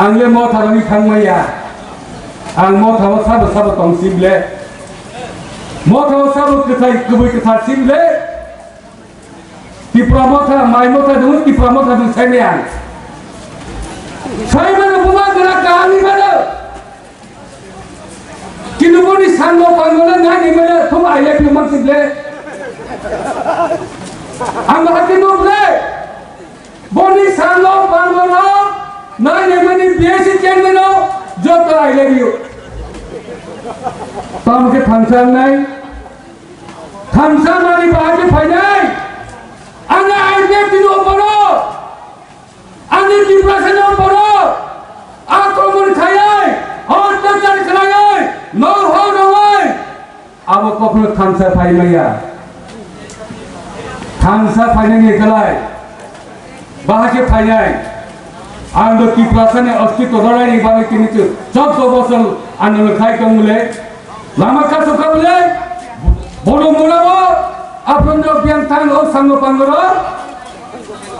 आंले मथानि थांमाया आं मथाव साबो तंसिमले मथाव साबो कथाय गुबै कथासिमले तिप्रा मथा माइ मथा दं तिप्रा मथा दं साइमेया साइमेया बुमा गरा कानि मानो किनुबोनि सानलो पांगोला नानि मानो थम आइले पिमन सिमले आं हाति नोब्ले बोनी सानलो पांगोला नानि मानि बेसि केंगनो जोतो आइले बियो तामके थांसान नाय थांसान नानि बाहागे फाइनाय आंने आइले बिनो परो आंने डिप्रेशनो परो आक्रमण खायाय अत्याचार खालाय न हो नय अब कखनो थांसा फाइनाया थांसा फाइनाय गलाय बाहागे फाइनाय आंदो डिप्रेशने अस्तित्व लड़ाई बारे किनिचु 14 बছর आंदोलन खायदोंमोनले लामा कासोखाबले बड़ मुलाबो आपनदो बियान थांगो सांगो पांगरो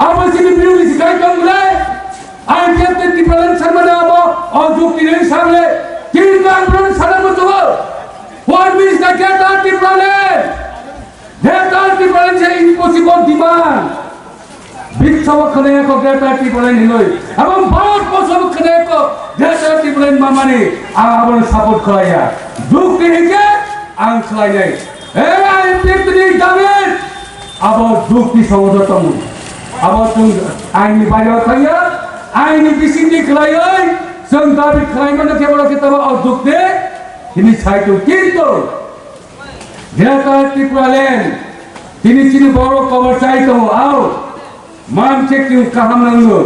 आबसिनि बिरुदि खायदोंमोनले आइ केते डिप्रेशन सामनाबो अजुक्तिनि सामने किन आंदोलन सामनाबो what means the get depression is impossible demand বিশ্বব খনেক গ্রেটার টিপলেন হিলই এবং ভারত বর্ষ খনেক গ্রেটার টিপলেন মামানি আবন সাপোর্ট করাইয়া যুক্তি হিকে আং খলাইনাই এ আই পিপনি দামেন আব যুক্তি সমঝোতম আব তুম আইনি বাইরে থাইয়া আইনি বিসিনি খলাইই जों दाबि खलाइमानो केवल किताब अजुक्ति हिनि साइटु किन्तु ग्रेटार टिपलेन তিনি চিনি বড় কবর চাইতো আও मानसे क्यों कहम नंगो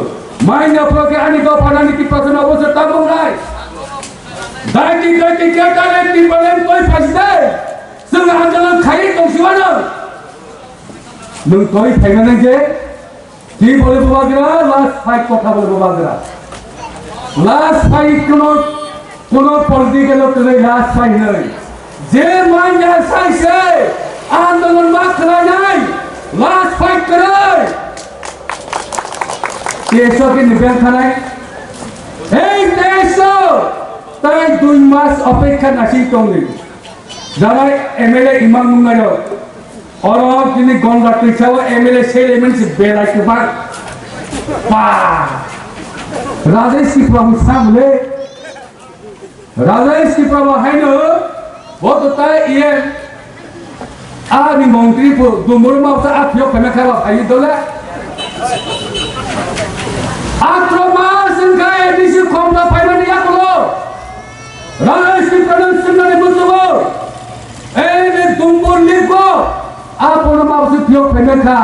माइना प्रके आनी गो फलानी की प्रश्न अवश्य तमंगाय दाइति क्या करे टिपलेन कोई फसदे जों आंदोलन खाइ दंसिवानो नों कोई फाइनानै जे কি বলে বাবাগরা লাস্ট ফাইট কথা বলে বাবাগরা লাস্ট ফাইট কোন পলিটিক্যাল লোকরে লাস্ট ফাইট নাই যে মাইনা চাইছে আন্দোলন মাখলা নাই লাস্ট ফাইট করে তেইশ के निबेन खानाय এই তেইশ তাই 2 মাস অপেক্ষা নাসি তংনি যারা এমএলএ ইমাম মুঙ্গায় অরব যিনি গঙ্গা কইছাও এমএলএ সেলেমেন্টস বেলাই কুবা পা রাজেশ কি প্রভু সামলে রাজেশ কি প্রভু হাইনো বহুত তাই ইয়ে আনি মন্ত্রী দুমুর মাউসা আফিও কেমে খাওয়া আই দলে Atromas engkau edisi komda payman ya kulo, rakyat simpanan senang betul. Ini tumbur liko, apa nama maksud dia peneka?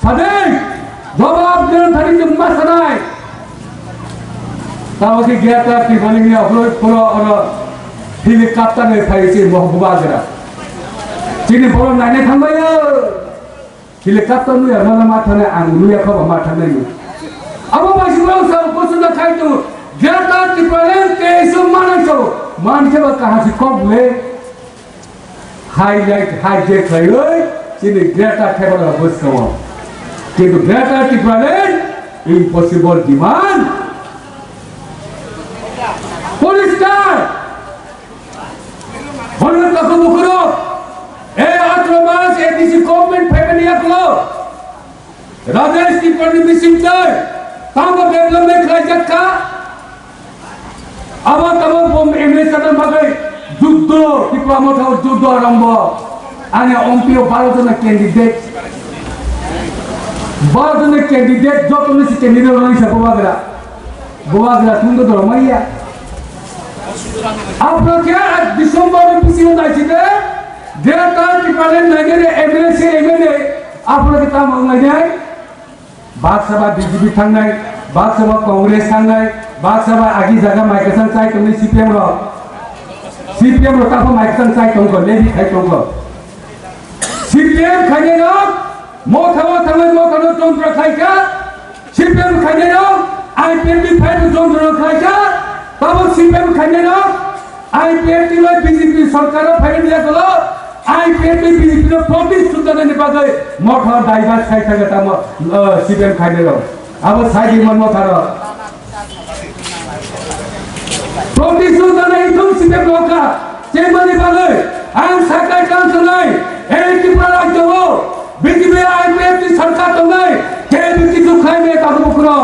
Sadek, jawab dengan tadi jemas sanai. Tahu ki kita di baliknya upload kulo orang helikopter ni faisi mahbubazera. Cini boron nanya thambaya, helikopter ni mana matanya anglu ya kau matanya ni. अब बसिबो सब पसंद खाइतो Greta टिपलेन तेसो मानछो मानछे बा कहां से कबले highlight hijack खैलै चिनि Greta table बसको किन्तु ग्रेटा टिपलेन इम्पॉसिबल डिमांड पुलिसकार होनो तको मुखरो ए आत्रमास एडीसी गवर्नमेंट फेमिलिया क्लो राजेश टिपलेन मिसिंदै तांगो डेवलपमेंट राजक का अब तब बम एमए सदन बागै जुद्ध डिप्लोमा थाव जुद्ध आरम्भ आने ओमपीओ 12 জন कैंडिडेट 12 জন कैंडिडेट जो तुमने से कैंडिडेट रही सब गोवागरा तुम तो रमैया आप लोग क्या दिसंबर में किसी ने दाई दे ग्रेटा टिपलेन नगरे एमएलए से एमएलए आप लोग कितना मांगना है बागसभा बीजेपी थांनाय बागसभा कांग्रेस थांनाय बागसभा आगी जागा माइकेसन चाइ तुमनि सीपीएम रो ताफो माइकेसन चाइ तुमको लेबी खाइ तुमको सीपीएम खाइनो मोथाव थांनाय मोथाव जंत्र खाइका सीपीएम खाइनो आईपीएमबी फाइल जंत्र खाइका ताबो सीपीएम खाइनो आईपीएमबी लो बीजेपी सरकार फाइल दिया गलो आईपीएमबी बीजेपी रो 24 सुतने बागै मोठा डाइभार्स खाइका ता म सीपीएम खाइनो अब साइड मन मोथार प्रतिशोध itu setiap loka cemani bagai ang sakai kan sungai Tripura राज्य हो BJP IPF की सरकार तो नहीं के बिकी सुखाई में ताकत पुकरो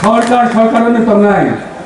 सरकार सरकार ने तो नहीं